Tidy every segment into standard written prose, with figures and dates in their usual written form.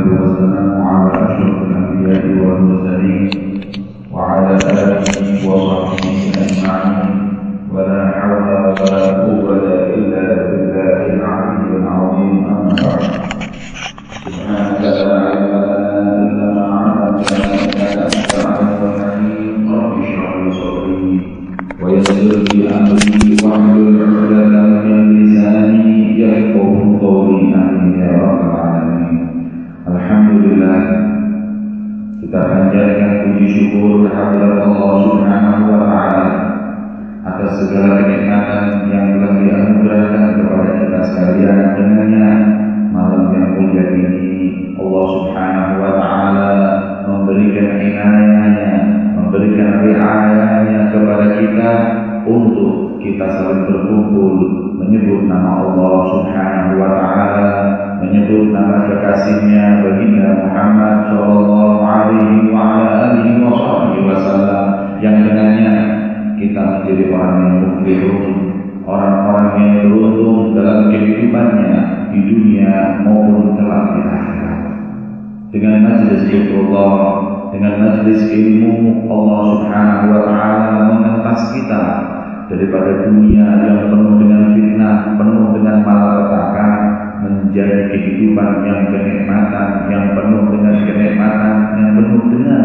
والصلاة والسلام على أشرف الأنبياء والمرسلين وعلى آله وصحبه أجمعين ولا حول ولا قوة إلا بالله العلي العظيم أما بعد سبحانك لا علم لنا إلا ما علمتنا إنك أنت العليم الحكيم رب اشرح لي صدري ويسر لي أمري واحلل عقدة من لساني يفقهوا قولي آمين يا رب العالمين. Alhamdulillah, kita panjatkan puji syukur kehadirat Allah Subhanahu wa taala atas segala kenikmatan yang telah dianugerahkan kepada kita sekalian. Dengannya malam yang mulia ini Allah Subhanahu wa taala memberikan inayahnya, memberikan riayahnya kepada kita untuk kita saling berkumpul menyebut nama Allah Subhanahu wa taala, menyebut nama kekasihnya baginda Muhammad sallallahu alaihi wa ala alihi wasallam, yang dengannya kita menjadi orang yang muflihun, orang-orang yang beruntung dalam kehidupannya di dunia maupun kelak di akhirat. Dengan majlis zikrullah, dengan majlis ilmu, Allah Subhanahu wa taala mengentas kita daripada dunia yang penuh dengan fitnah, penuh dengan malapetaka, menjadi kehidupan yang kenikmatan, yang penuh dengan kenikmatan, yang penuh dengan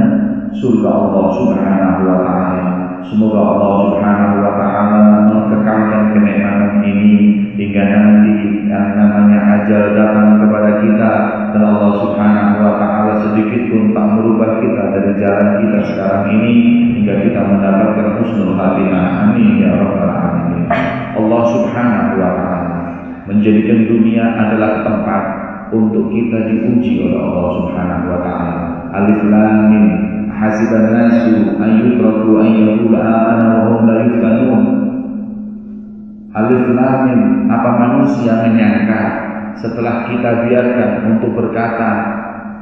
surga Allah Subhanahu wa taala. Semoga Allah Subhanahu wa taala mengekalkan kenikmatan ini hingga nanti yang namanya ajal datang kepada kita dan Allah Subhanahu wa taala sedikit pun tak merubah kita dari jalan kita sekarang ini hingga kita mendapatkan husnul khatimah. Amin ya rabbal alamin. Allah Subhanahu wa taala menjadikan dunia adalah tempat untuk kita diuji oleh Allah Subhanahu wa taala. Alif lam mim, hasiban nasu an yutraku an yaqulu amanna wa hum la yuftanun. Alif lam mim, apa manusia menyangka setelah kita biarkan untuk berkata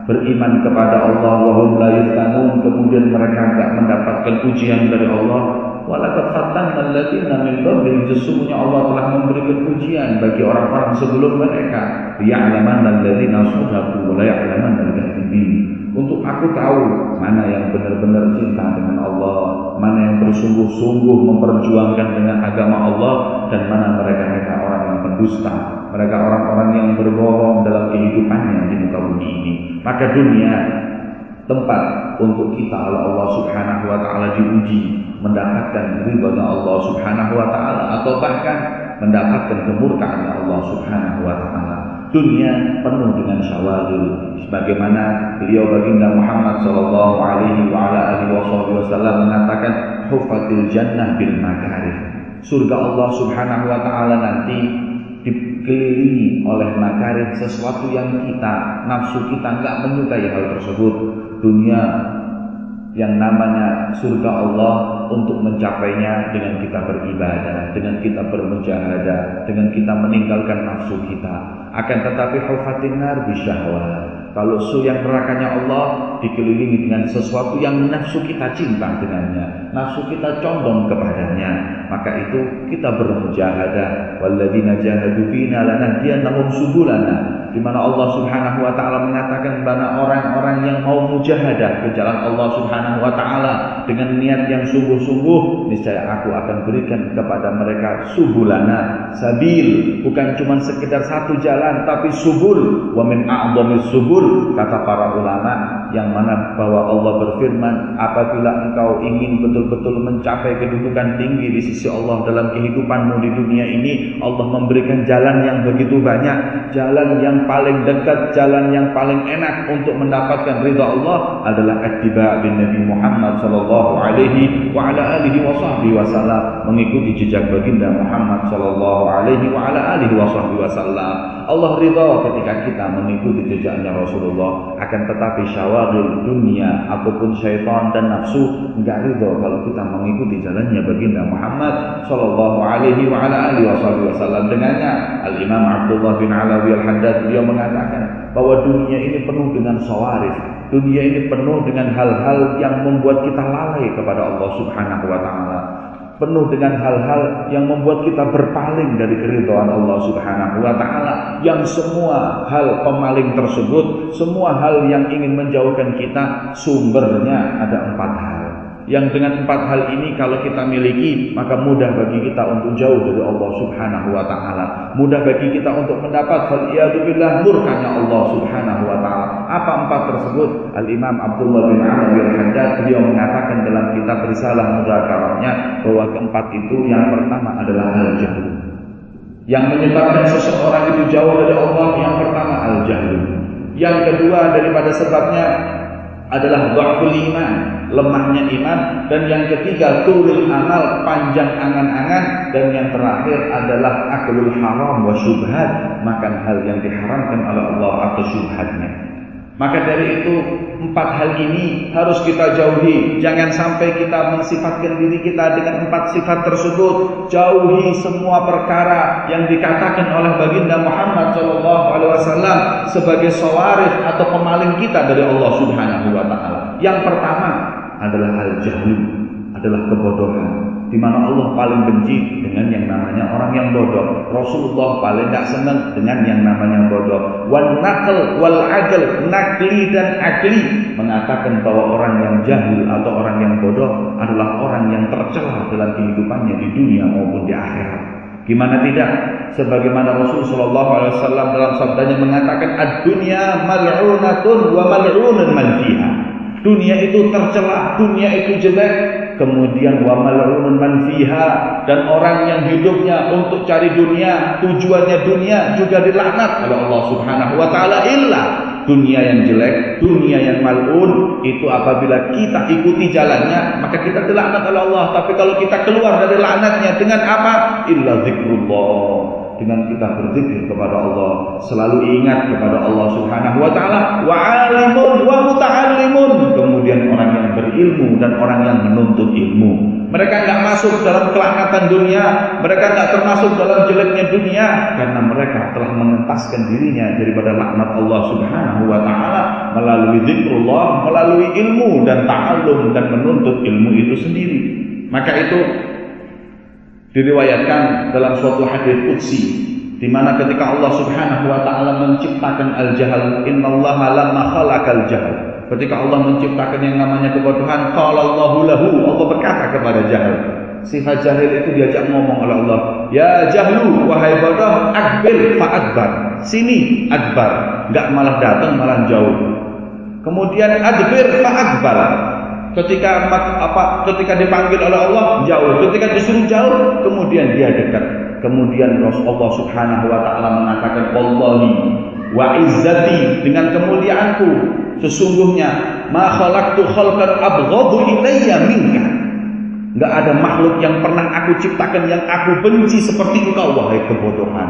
beriman kepada Allah wa hum la yuftanun, kemudian mereka tidak mendapatkan ujian dari Allah. Walaqad fatanna alladziina min qablihim, sesungguhnya Allah telah memberikan ujian bagi orang-orang sebelum mereka. Liya'lamanna alladziina shadaqu wa la ya'lamanna al-kadhibin. Untuk aku tahu mana yang benar-benar cinta dengan Allah, mana yang bersungguh-sungguh memperjuangkan dengan agama Allah, dan mana mereka orang yang pendusta, mereka orang-orang yang berbohong dalam kehidupannya di muka bumi ini. Maka dunia tempat untuk kita oleh Allah Subhanahu wa taala diuji, mendapatkan ridha Allah Subhanahu wa taala atau bahkan mendapatkan kemurkaan Allah Subhanahu wa taala. Dunia penuh dengan syawagil, sebagaimana beliau baginda Muhammad sallallahu alaihi wa ala alihi wasallam mengatakan hufatil jannah bil makarih. Surga Allah Subhanahu wa taala nanti dikelilingi oleh makarih, sesuatu yang kita nafsu kita enggak menyukai hal tersebut. Dunia yang namanya surga Allah, untuk mencapainya dengan kita beribadah, dengan kita bermujahadah, dengan kita meninggalkan nafsu kita. Akan tetapi hufatin nar bisyahwat, kalau yang nerakanya Allah dikelilingi dengan sesuatu yang nafsu kita cinta dengannya, nafsu kita condong kepadanya, maka itu kita bermujahadah. Walladzina jahadu fina lanahdiyannahum subulana, di mana Allah Subhanahu wa taala mengatakan bahwa orang-orang yang mau mujahadah ke jalan Allah Subhanahu wa taala dengan niat yang sungguh-sungguh, niscaya aku akan berikan kepada mereka subulana, sabil, bukan cuma sekedar satu jalan tapi subul. Wa min a'dhamis subul, kata para ulama, yang mana bahwa Allah berfirman, apabila engkau ingin betul-betul mencapai kedudukan tinggi di sisi Allah dalam kehidupanmu di dunia ini, Allah memberikan jalan yang begitu banyak. Jalan yang paling dekat, jalan yang paling enak untuk mendapatkan ridha Allah adalah ittiba' bin Nabi Muhammad sallallahu alaihi wa ala alihi wasallam, mengikuti jejak baginda Muhammad sallallahu alaihi wa ala alihi wasallam. Allah ridha ketika kita mengikuti jejaknya Rasulullah. Akan tetapi syawagil dunia ataupun syaitan dan nafsu enggak ridha kalau kita mengikuti jalannya baginda Muhammad sallallahu alaihi wa ala alihi wasallam. Dengannya Al-Imam Abdullah bin Alawi Al-Haddad, beliau mengatakan bahwa dunia ini penuh dengan sawarif, dunia ini penuh dengan hal-hal yang membuat kita lalai kepada Allah Subhanahu wa taala. penuh dengan hal-hal yang membuat kita berpaling dari keridhaan Allah Subhanahu wa taala, yang semua hal pemaling tersebut, semua hal yang ingin menjauhkan kita, sumbernya ada 4 hal. Yang dengan 4 hal ini kalau kita miliki, maka mudah bagi kita untuk jauh dari Allah Subhanahu wa taala. Mudah bagi kita untuk mendapat fal'iyadzubillah murkanya Allah Subhanahu wa taala. Apa 4 tersebut? Al-Imam Abdullah bin Amr al-Haddad beliau mengatakan dalam kitab Risalah Mudzakarahnya bahwa keempat itu yang pertama adalah al-jahl. Yang menyebabkan seseorang itu jauh dari Allah, yang pertama al-jahl. Yang kedua daripada sebabnya adalah dha'ful iman, lemahnya iman, dan yang ketiga tulul amal, panjang angan-angan, dan yang terakhir adalah aklul haram wa syubhat, makan hal yang diharamkan oleh Allah atau syubhatnya. Maka dari itu 4 hal ini harus kita jauhi. Jangan sampai kita mensifatkan diri kita dengan 4 sifat tersebut. Jauhi semua perkara yang dikatakan oleh baginda Muhammad SAW sebagai sawarif atau pemaling kita dari Allah Subhanahu wa taala. Yang pertama adalah al-jahlu, adalah kebodohan, di mana Allah paling benci dengan yang namanya orang yang bodoh. Rasulullah paling tidak senang dengan yang namanya bodoh. Wal naql wal aql, nakli dan akli, mengatakan bahwa orang yang jahil atau orang yang bodoh adalah orang yang tercela dalam kehidupannya di dunia maupun di akhirat. Gimana tidak? Sebagaimana Rasulullah SAW dalam sabdanya mengatakan, ad-dunya mal'unatun wa mal'unun man fiha. Dunia itu tercela, dunia itu jelek, kemudian wa mal'unun man fiha, dan orang yang hidupnya untuk cari dunia, tujuannya dunia, juga dilaknat oleh Allah Subhanahu wa taala. Illa dunia yang jelek, dunia yang mal'un, itu apabila kita ikuti jalannya, maka kita dilaknat oleh Allah. Tapi kalau kita keluar dari laknatnya dengan apa? Illa zikrullah, dengan kita berzikir kepada Allah, selalu ingat kepada Allah Subhanahu wa taala, wa alimun wa muta'allimun, kemudian orang yang berilmu dan orang yang menuntut ilmu. Mereka enggak masuk dalam kelaknatan dunia, mereka enggak termasuk dalam jeleknya dunia, karena mereka telah mengentaskan dirinya daripada laknat Allah Subhanahu wa taala melalui zikrullah, melalui ilmu dan ta'allum dan menuntut ilmu itu sendiri. Maka itu diriwayatkan dalam suatu hadis qudsi, di mana ketika Allah Subhanahu wa taala menciptakan al-jahl, innallaha lamma khalaqal jahl, ketika Allah menciptakan yang namanya kebodohan, qala Allahu lahu, Allah berkata kepada jahil. Sifat jahil itu diajak ngomong oleh Allah, ya jahlu, wahai bodoh, akbil fa akbar, sini akbar, enggak malah datang malah jauh. Kemudian adbir fa akbar, ketika dipanggil oleh Allah jauh, ketika disuruh jauh kemudian dia dekat. Kemudian Rasulullah Subhanahu wa taala mengatakan, wallahi wa izzati, dengan kemuliaanku sesungguhnya ma khalaqtu khalqan abghadu ilayya minka, enggak ada makhluk yang pernah aku ciptakan yang aku benci seperti engkau wahai kebodohan.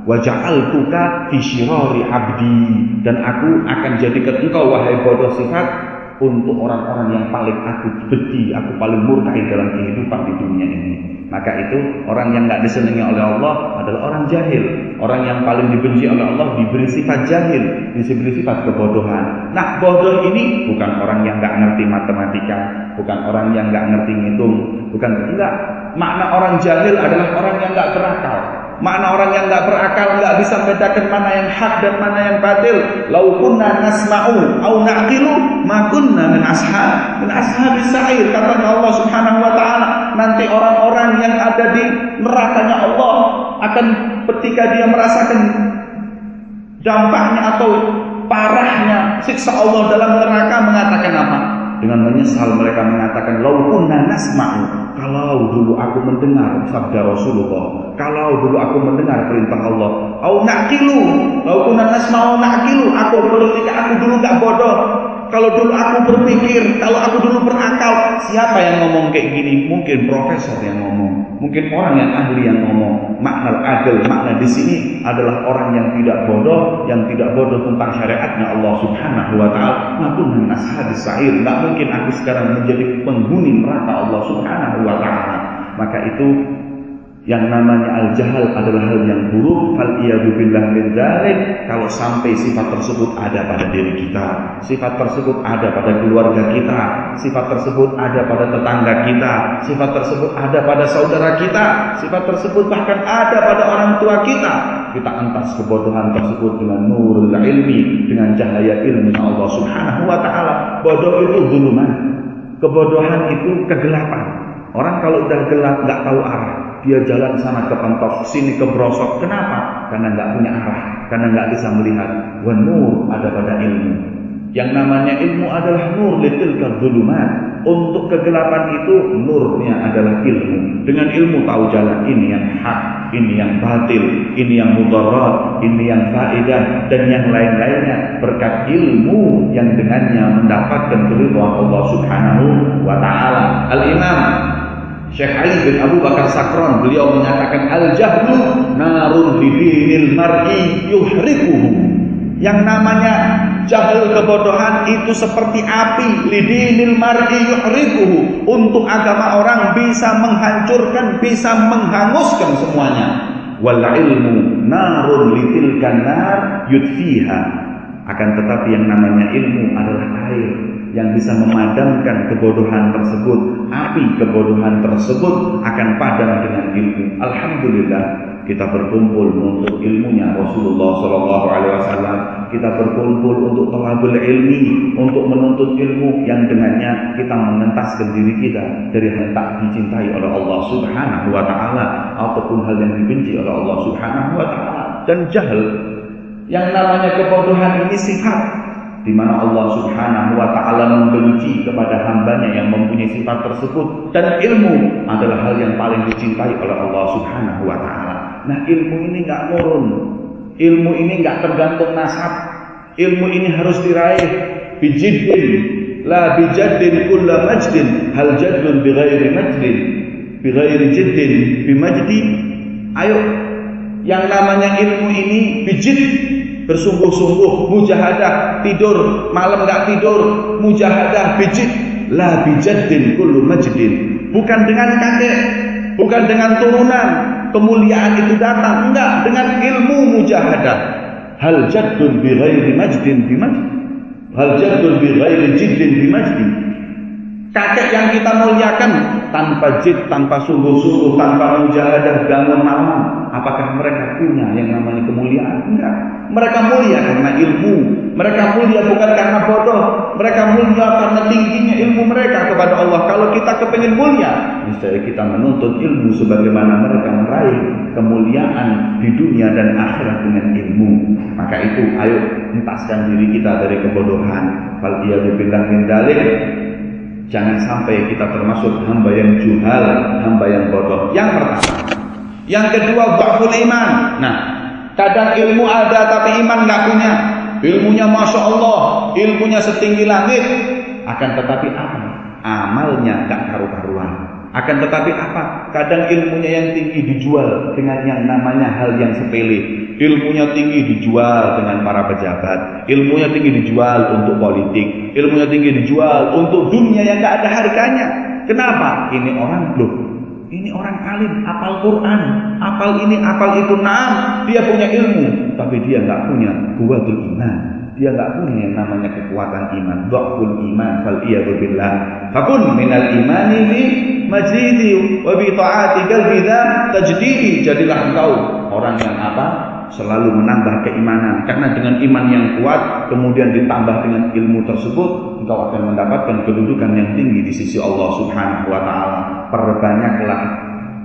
Wa ja'altuka fi syirari abdi, dan aku akan jadikan engkau wahai bodoh sifat untuk orang-orang yang paling aku benci, aku paling murkai dalam kehidupan di dunia ini. Maka itu orang yang enggak disenangi oleh Allah adalah orang jahil. Orang yang paling dibenci oleh Allah diberi sifat jahil, diberi sifat kebodohan. Nah, bodoh ini bukan orang yang enggak ngerti matematika, bukan orang yang enggak ngerti ngitung, bukan, enggak. Makna orang jahil adalah orang yang enggak berakal. Makna orang yang enggak berakal, enggak bisa membedakan mana yang hak dan mana yang batil. Lau kunna nasma'u au naqilu ma kunna min ashabis sa'ir, kata Allah Subhanahu wa taala. Nanti orang-orang yang ada di nerakanya Allah akan, ketika dia merasakan dampaknya atau parahnya siksa Allah dalam neraka, mengatakan apa? Dengan menyesal mereka mengatakan, lau kunna nasma'u, kalau dulu aku mendengar sabda Rasulullah, kalau dulu aku mendengar perintah Allah, au naqilu, lau kunna nasma'u naqilu, aku dulu enggak bodoh, kalau dulu aku berpikir, kalau aku dulu berakal. Siapa yang ngomong kayak gini? Mungkin profesor yang ngomong, mungkin orang yang ahli yang ngomong. Makna adil, makna di sini adalah orang yang tidak bodoh, tentang syariatnya Allah Subhanahu wa taala. Maupun min ashabis sa'ir, enggak mungkin aku sekarang menjadi penghuni neraka Allah Subhanahu wa taala. Maka itu Yang namanya al-jahal adalah hal yang buruk. Fal-iyadu billah min dzalik. Kalau sampai sifat tersebut ada pada diri kita, sifat tersebut ada pada keluarga kita, sifat tersebut ada pada tetangga kita, sifat tersebut ada pada saudara kita, sifat tersebut bahkan ada pada orang tua kita, kita entas kebodohan tersebut dengan nurul ilmi, dengan cahaya ilmu Allah Subhanahu wa ta'ala. Bodoh itu zuluman. Kebodohan itu kegelapan. Orang kalau udah gelap, nggak tahu arah, dia jalan sana ke pentok, sini ke brosok. Kenapa? Karena nggak punya arah, karena nggak bisa melihat. Wan nur ada pada ilmu. Yang namanya ilmu adalah nur litilka dzulumat. Untuk kegelapan itu nurnya adalah ilmu. Dengan ilmu tahu jalan ini yang hak, ini yang batil, ini yang mudarat, ini yang faedah, dan yang lain-lainnya berkat ilmu yang dengannya mendapatkan keridhaan Allah Subhanahu wa ta'ala. Al-Imam Syekh Ali bin Abu Bakar Sakron, beliau menyatakan al-jahlu narun lidinil mar'i yuhrikuhu. Yang namanya jahil, kebodohan itu seperti api, lidinil mar'i yuhrikuhu, untuk agama orang bisa menghancurkan, bisa menghanguskan semuanya. Wal ilmu narun litilkan nar yudfiha. Akan tetapi yang namanya ilmu adalah air yang bisa memadamkan kebodohan tersebut. Api kebodohan tersebut akan padam dengan ilmu. Alhamdulillah, kita berkumpul untuk ilmunya Rasulullah SAW. Kita berkumpul untuk thalabul ilmi, untuk menuntut ilmu yang dengannya kita mengentaskan diri kita dari hal tak dicintai oleh Allah Subhanahu wa ta'ala ataupun hal yang dibenci oleh Allah Subhanahu wa ta'ala. Dan jahil, yang namanya kebodohan ini sifat di mana Allah Subhanahu wa ta'ala membenci kepada hambanya yang mempunyai sifat tersebut. Dan ilmu adalah hal yang paling dicintai oleh Allah Subhanahu wa ta'ala. Nah, ilmu ini gak murun, ilmu ini gak tergantung nasab, ilmu ini harus diraih bijiddin, la bijaddin kulla majdin, hal jaddun bighairi majdin, bighairi jiddin bimajdi. Ayo, yang namanya ilmu ini bijid, bersungguh-sungguh, mujahadah, tidur malam gak tidur, mujahadah, bijid, la bijaddin kullu majdin. Bukan dengan kakek, bukan dengan turunan kemuliaan itu datang, enggak, dengan ilmu mujahadah. Hal jaddun bi ghairi majdin bi majd, hal jaddun bi ghairi jiddin bi majdi. Kakek yang kita muliakan tanpa jid, tanpa sungguh-sungguh, tanpa mujahadah bangun malam, apakah mereka punya yang namanya kemuliaan? Enggak. Mereka mulia karena ilmu. Mereka mulia bukan karena bodoh. Mereka mulia karena tingginya ilmu mereka kepada Allah. Kalau kita kepingin mulia, niscaya kita menuntut ilmu sebagaimana mereka meraih kemuliaan di dunia dan akhirat dengan ilmu. Maka itu, ayo entaskan diri kita dari kebodohan. Fal iyadu billah min dzalik. Jangan sampai kita termasuk hamba yang juhal, hamba yang bodoh. Yang pertama. Yang kedua, dhaful iman. Nah, kadang ilmu ada tapi iman nggak punya. Ilmunya Masya Allah, ilmunya setinggi langit. Akan tetapi apa? Amalnya nggak karu-karuan. Akan tetapi apa? Kadang ilmunya yang tinggi dijual dengan yang namanya hal yang sepele. Ilmunya tinggi dijual dengan para pejabat. Ilmunya tinggi dijual untuk politik. Ilmunya tinggi dijual untuk dunia yang nggak ada harganya. Kenapa? Ini orang loh. Ini orang alim, apal Quran, apal ini, apal itu. Nah, dia punya ilmu, tapi dia nggak punya quwwatul iman. Dia nggak punya yang namanya kekuatan iman. Dhaful iman, fal iyadu billah. Fakun minal imani bi majlidi wa bi ta'ati qalbida tajdidi. Jadilah engkau orang yang apa? Selalu menambah keimanan. Karena dengan iman yang kuat, kemudian ditambah dengan ilmu tersebut, engkau akan mendapatkan kedudukan yang tinggi di sisi Allah Subhanahu wa ta'ala. Perbanyaklah,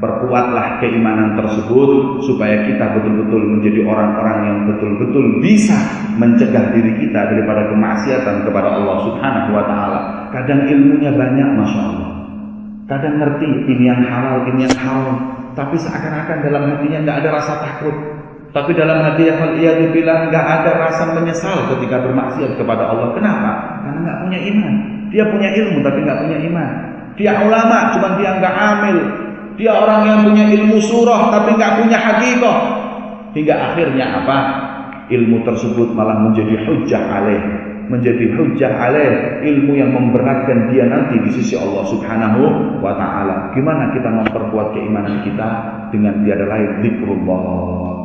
perkuatlah keimanan tersebut supaya kita betul-betul menjadi orang-orang yang betul-betul bisa mencegah diri kita daripada kemaksiatan kepada Allah Subhanahu wa ta'ala. Kadang ilmunya banyak, Masya Allah. Kadang ngerti ini yang halal, ini yang haram, tapi seakan-akan dalam hatinya nggak ada rasa takut. Tapi dalam hati dia bilang nggak ada rasa menyesal ketika bermaksiat kepada Allah. Kenapa? Karena nggak punya iman. Dia punya ilmu tapi nggak punya iman. Dia ulama, cuma dia nggak amil. Dia orang yang punya ilmu surah tapi nggak punya hakikat. Hingga akhirnya apa? Ilmu tersebut malah menjadi hujjah alaih. menjadi hujjah alaih, ilmu yang memberatkan dia nanti di sisi Allah Subhanahu wa taala. Gimana kita memperkuat keimanan kita? Dengan tiada lain zikrullah.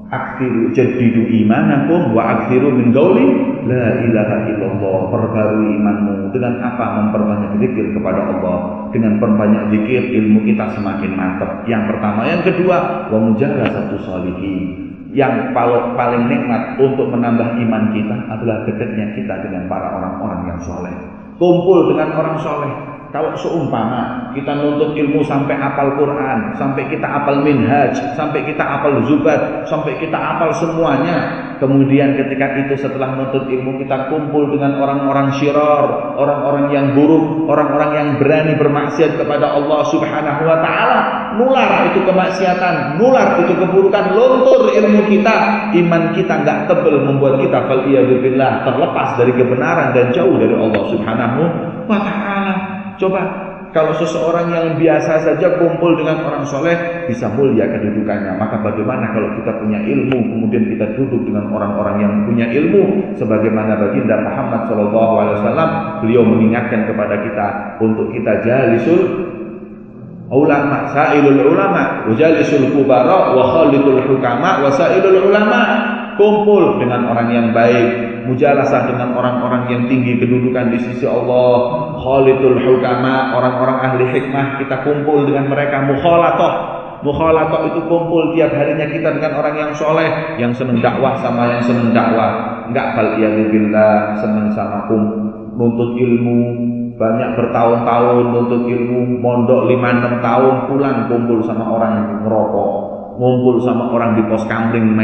Akhiru jadidu imanakum wa akhiru min qauli la ilaha illallah. Perbarui imanmu dengan apa? Memperbanyak zikir kepada Allah. Dengan perbanyak zikir ilmu kita semakin mantap. Yang pertama, yang kedua, wa mujalasatu sholihin. Yang paling nikmat untuk menambah iman kita adalah dekatnya kita dengan para orang-orang yang soleh. Kumpul dengan orang soleh. Kalau seumpama kita nuntut ilmu sampai hafal Quran, sampai kita hafal minhaj, sampai kita hafal zubat, sampai kita hafal semuanya, kemudian ketika itu setelah nuntut ilmu kita kumpul dengan orang-orang syirar, orang-orang yang buruk, orang-orang yang berani bermaksiat kepada Allah Subhanahu wa taala, nular itu kemaksiatan, nular itu keburukan, luntur ilmu kita, iman kita enggak tebal, membuat kita faliyadzubillah terlepas dari kebenaran dan jauh dari Allah Subhanahu wa taala. Coba kalau seseorang yang biasa saja kumpul dengan orang soleh bisa mulia kedudukannya, maka bagaimana kalau kita punya ilmu kemudian kita duduk dengan orang-orang yang punya ilmu? Sebagaimana baginda Muhammad SAW, beliau mengingatkan kepada kita untuk kita jalisul ulama, sailul ulama, wajalisul kubara, wa khalidul hukama, wa sailul ulama. Kumpul dengan orang yang baik, mujalasah dengan orang-orang yang tinggi kedudukan di sisi Allah, khalidul hukama, orang-orang ahli hikmah, kita kumpul dengan mereka. Mukhalatoh itu kumpul tiap harinya kita dengan orang yang soleh, yang senang dakwah sama yang senang dakwah. Enggak faliyadzubillah, senang sama nuntut ilmu, banyak bertahun-tahun nuntut ilmu, mondok 5-6 tahun, pulang kumpul sama orang yang ngerokok, ngumpul sama orang di pos kamling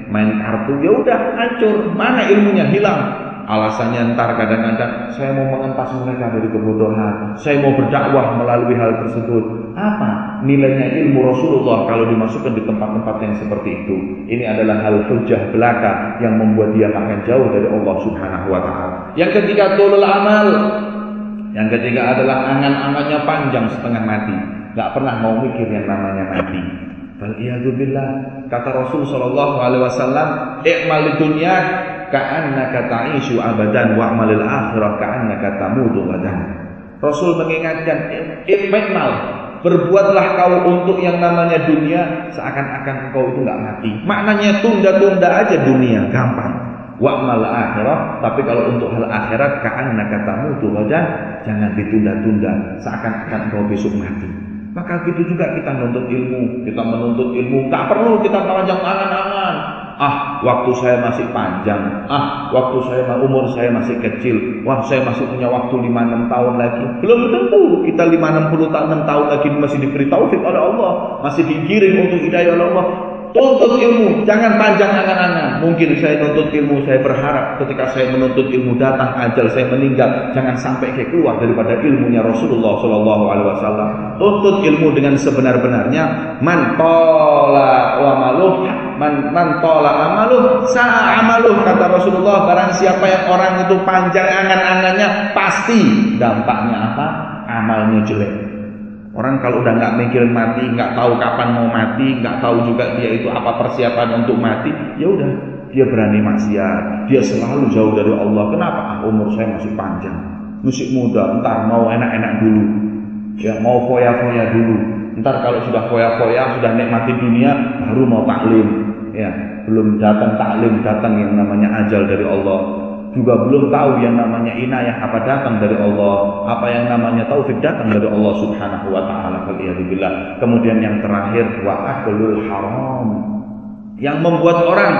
main kartu, ya udah hancur. Mana ilmunya? Hilang. Alasannya ntar kadang-kadang saya mau mengentas mereka dari kebodohan, saya mau berdakwah melalui hal tersebut. Apa nilainya ilmu Rasulullah kalau dimasukkan di tempat-tempat yang seperti itu? Ini adalah hal hujjah belaka yang membuat dia makin jauh dari Allah Subhanahu wa taala. Yang ketiga, tulul amal. Yang ketiga adalah angan-angannya panjang setengah mati, enggak pernah mau mikir yang namanya mati. Waliyadzubillah, kata Rasul sallallahu alaihi wasallam, "I'mal lidunya ka'annaka ta'ishu abadan wa'malil akhirah ka'annaka tamutu gadan." Rasul mengingatkan, "I'mal, berbuatlah kau untuk yang namanya dunia seakan-akan kau itu enggak mati." Maknanya tunda-tunda aja dunia, gampang. Wa'mal akhirah, tapi kalau untuk hal akhirat ka'annaka tamutu gadan, jangan ditunda-tunda seakan-akan kau besok mati. Maka gitu juga kita menuntut ilmu. Kita menuntut ilmu, tak perlu kita panjang angan-angan. Waktu saya masih panjang. Waktu umur saya masih kecil. Wah, saya masih punya waktu 5-6 tahun lagi. Belum tentu kita 5-6 tahun lagi masih diberi taufik oleh Allah, masih digiring untuk hidayah oleh Allah. Tuntut ilmu, jangan panjang angan-angan. Mungkin saya nuntut ilmu, saya berharap ketika saya menuntut ilmu datang ajal saya meninggal, jangan sampai saya keluar daripada ilmunya Rasulullah sallallahu alaihi wasallam. Tuntut ilmu dengan sebenar-benarnya. Man tola amaluh sa'a amaluh, kata Rasulullah. Barang siapa yang orang itu panjang angan-angannya, pasti dampaknya apa? Amalnya jelek. Orang kalau udah nggak mikirin mati, nggak tahu kapan mau mati, nggak tahu juga dia itu apa persiapan untuk mati, ya udah dia berani maksiat, dia selalu jauh dari Allah. Kenapa? Umur saya masih panjang, masih muda, ntar mau enak-enak dulu, ya mau foya-foya dulu. Ntar kalau sudah foya-foya, sudah nikmati dunia, baru mau taklim, ya belum datang taklim, datang yang namanya ajal dari Allah. Juga belum tahu yang namanya inayah apa datang dari Allah, apa yang namanya taufik datang dari Allah Subhanahu wa taala. Waliyadzubillah. Kemudian yang terakhir, wa aklul haram. Yang membuat orang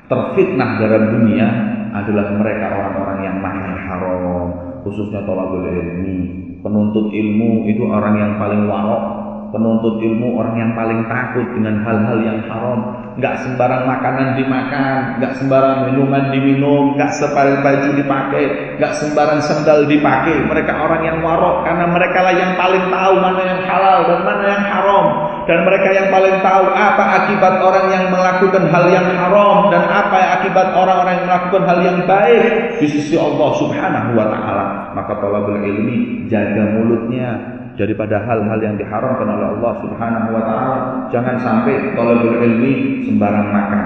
terfitnah dalam dunia adalah mereka orang-orang yang makan haram, khususnya thalabul ilmi. Penuntut ilmu itu orang yang paling warok. Penuntut ilmu orang yang paling takut dengan hal-hal yang haram. Enggak sembarang makanan dimakan, enggak sembarang minuman diminum, enggak sembarang baju dipakai, enggak sembarang sendal dipakai. Mereka orang yang warok karena mereka lah yang paling tahu mana yang halal dan mana yang haram. Dan mereka yang paling tahu apa akibat orang yang melakukan hal yang haram dan apa akibat orang-orang yang melakukan hal yang baik di sisi Allah Subhanahu wa taala. Maka thalabul ilmi, jaga mulutnya daripada hal-hal yang diharamkan oleh Allah Subhanahu wa taala. Jangan sampai thalabul ilmi sembarang makan.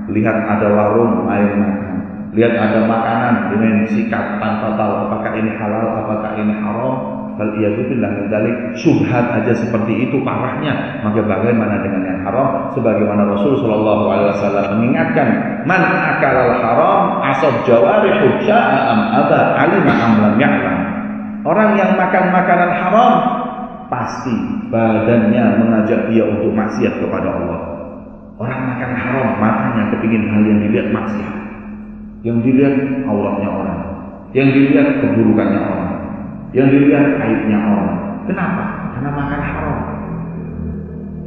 Lihat ada warung, ayo makan. lihat ada makanan dengan sikat tanpa tahu apakah ini halal, apakah ini haram, faliyadzubillah min dzalik, syubhat aja seperti itu parahnya, maka bagaimana dengan yang haram? Sebagaimana Rasul sallallahu alaihi wasallam mengingatkan, man akalal haram asad jawarihu sya'a am aba alima am lam ya'lam. Orang yang makan makanan haram pasti badannya mengajak dia untuk maksiat kepada Allah. Orang makan haram matanya kepingin hal yang dilihat maksiat, yang dilihat auratnya orang, yang dilihat keburukannya orang, yang dilihat aibnya orang. Kenapa? Karena makan haram.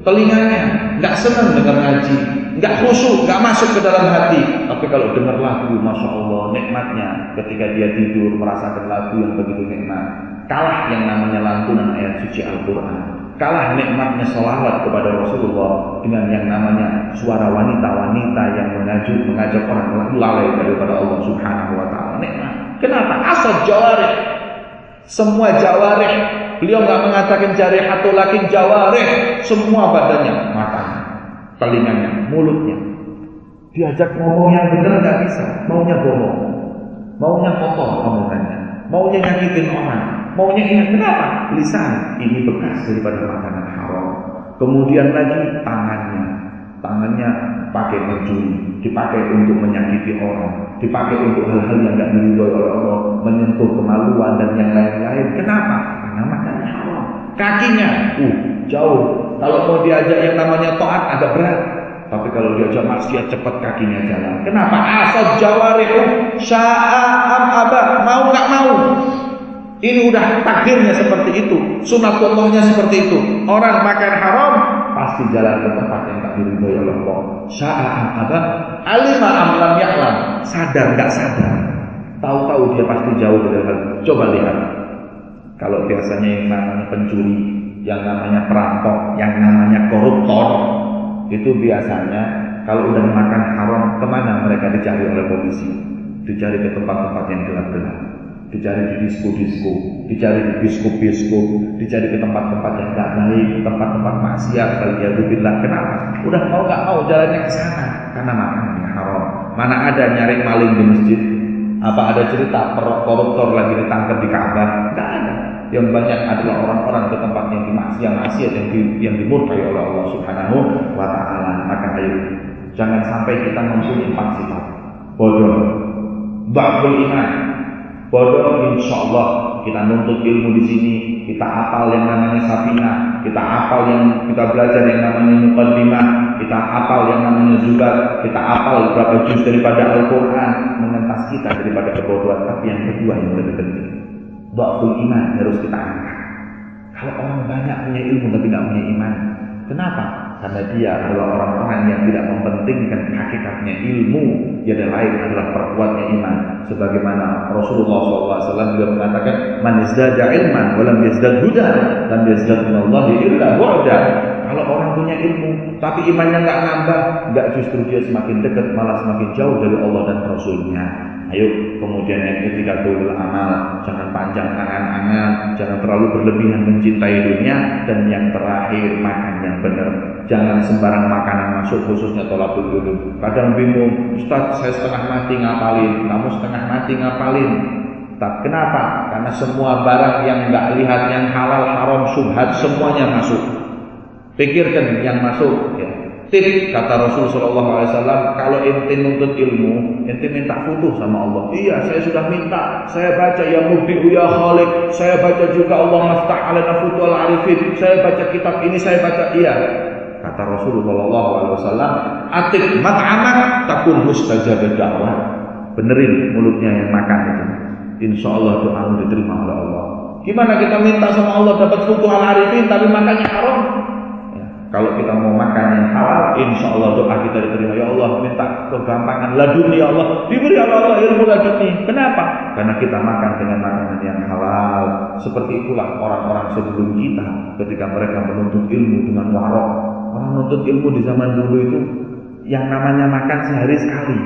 Telinganya nggak senang dengar ngaji, nggak khusyuk, nggak masuk ke dalam hati. Tapi kalau dengar lagu, masya Allah, nikmatnya ketika dia tidur merasakan lagu yang begitu nikmat. Kalah yang namanya lantunan ayat suci Al-Quran, kalah nikmatnya sholawat kepada Rasulullah dengan yang namanya suara wanita-wanita yang mengajak orang lalai daripada Allah Subhanahu wa Ta'ala. Nikmat. Kenapa? Asal jawarih, semua jawarih. Beliau nggak mengatakan jarih atau lakin jawarih, semua badannya, matanya, telinganya, mulutnya. Diajak ngomong yang benar nggak bisa, maunya bohong, maunya kotor omongannya, maunya nyakitin orang, maunya ingat. Kenapa? Lisan ini bekas daripada makanan haram. Kemudian lagi tangannya pakai mencuri, dipakai untuk menyakiti orang, dipakai untuk hal-hal yang nggak diridhoi oleh Allah, menyentuh kemaluan dan yang lain-lain. Kenapa? Karena makanan haram. Kakinya, jauh. Kalau mau diajak yang namanya taat agak berat. Tapi kalau diajak maksiat cepat kakinya jalan. Kenapa? Asad jawarihu sya'am aba, mau nggak mau. Ini udah takdirnya seperti itu, sunatullahnya seperti itu. Orang makan haram pasti jalan ke tempat yang tak diridhoi oleh Allah. Sya'am aba, alima am lam ya'lam, sadar nggak sadar, tahu-tahu dia pasti jauh dari hal. Coba lihat, kalau biasanya yang namanya pencuri, yang namanya perampok, yang namanya koruptor, itu biasanya kalau udah makan haram, kemana mereka dicari oleh polisi? Dicari ke tempat-tempat yang gelap-gelap, dicari di disko-disko, dicari di biskop-biskop, dicari ke tempat-tempat yang tidak baik, tempat-tempat maksiat. Waliyadzubillah. Kenapa? Udah mau nggak mau jalannya ke sana karena makanannya haram. Mana ada nyari maling di masjid? Apa ada cerita koruptor lagi ditangkap di Ka'bah? Nggak ada. Yang banyak adalah orang-orang ke tempat yang maksiat yang dimurkai oleh Allah Subhanahu wa Ta'ala. Maka ayo, jangan sampai kita mempunyai 4 sifat. Bodoh, dha'ful iman. Bodoh, insya Allah kita nuntut ilmu di sini, kita hafal yang namanya Safinah, kita hafal yang kita belajar yang namanya Muqaddimah, kita hafal yang namanya Zubat, kita hafal beberapa juz daripada Al-Quran, mengentas kita daripada kebodohan. Tapi yang kedua yang lebih penting, dha'ful iman harus kita angkat. Kalau orang banyak punya ilmu tapi tidak punya iman, kenapa? Karena dia adalah orang-orang yang tidak mempentingkan hakikatnya ilmu, yang lain adalah perkuatnya iman. Sebagaimana Rasulullah SAW juga mengatakan, man yazdada ilman walam yazdad huda lam yazdad minallahi illa bu'da. Kalau orang punya ilmu tapi imannya nggak nambah, nggak, justru dia semakin dekat, malah semakin jauh dari Allah dan Rasulnya. Ayo, kemudian yang ketiga, tulul amal, jangan panjang angan-angan, jangan terlalu berlebihan mencintai dunia. Dan yang terakhir, makan yang benar. Jangan sembarang makanan masuk, khususnya tolabul ilm. Kadang bingung, Ustaz, saya setengah mati ngapalin, kamu setengah mati ngapalin. Tak, kenapa? Karena semua barang yang nggak lihat, yang halal, haram, syubhat, semuanya masuk. Pikirkan yang masuk, ya. Tip kata Rasul SAW, kalau ente nuntut ilmu, ente minta futuh sama Allah. Iya, saya sudah minta. Saya baca ya Mubdi'u ya Khaliq. Saya baca juga Allah maftah alana futuhal arifin. Saya baca kitab ini, saya baca. Iya, kata Rasulullah SAW, atik mat'amak takun mustajab da'wah. Benerin mulutnya yang makan itu, insya Allah doamu diterima oleh Allah. Gimana kita minta sama Allah dapat futuhal arifin tapi makannya haram? Kalau kita mau makan yang halal, insya Allah doa kita diterima. Ya Allah, minta kegampangan laduni, ya Allah, diberi Allah ilmu laduni. Kenapa? Karena kita makan dengan makanan yang halal. Seperti itulah orang-orang sebelum kita ketika mereka menuntut ilmu dengan warok. Orang menuntut ilmu di zaman dulu itu yang namanya makan sehari sekali,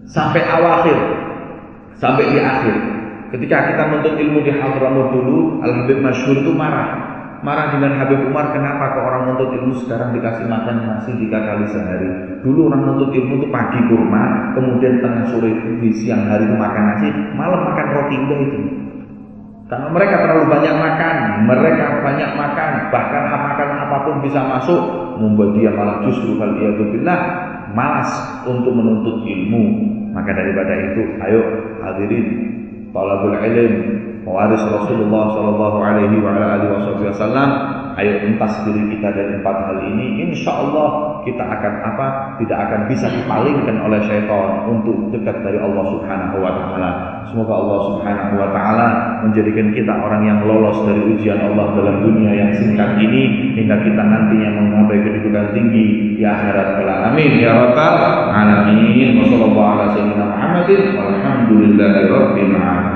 sampai awakhir, sampai di akhir. Ketika kita menuntut ilmu di Hadramut dulu, Al-Habib Masyhur itu marah. Marah dengan Habib Umar, kenapa kok orang nuntut ilmu sekarang dikasih makan nasi 3 kali sehari. Dulu orang nuntut ilmu itu pagi kurma, kemudian tengah sore di siang hari itu makan nasi, malam makan roti, udah itu. Karena mereka terlalu banyak makan, bahkan makan apapun bisa masuk, membuat dia malah justru waliyadzubillah malas untuk menuntut ilmu. Maka daripada itu, ayo hadirin talabul ilm, pewaris Rasulullah sallallahu alaihi wasallam, ayo entas diri kita dari 4 hal ini. Insyaallah kita akan tidak akan bisa dipalingkan oleh syaitan untuk dekat dari Allah Subhanahu wa taala. Semoga Allah Subhanahu wa taala menjadikan kita orang yang lolos dari ujian Allah dalam dunia yang singkat ini, hingga kita nantinya mencapai kedudukan tinggi di akhirat kelak. Amin ya rabbal alamin. Wassallallahu ala sayyidina Muhammadin walhamdulillahi rabbil alamin.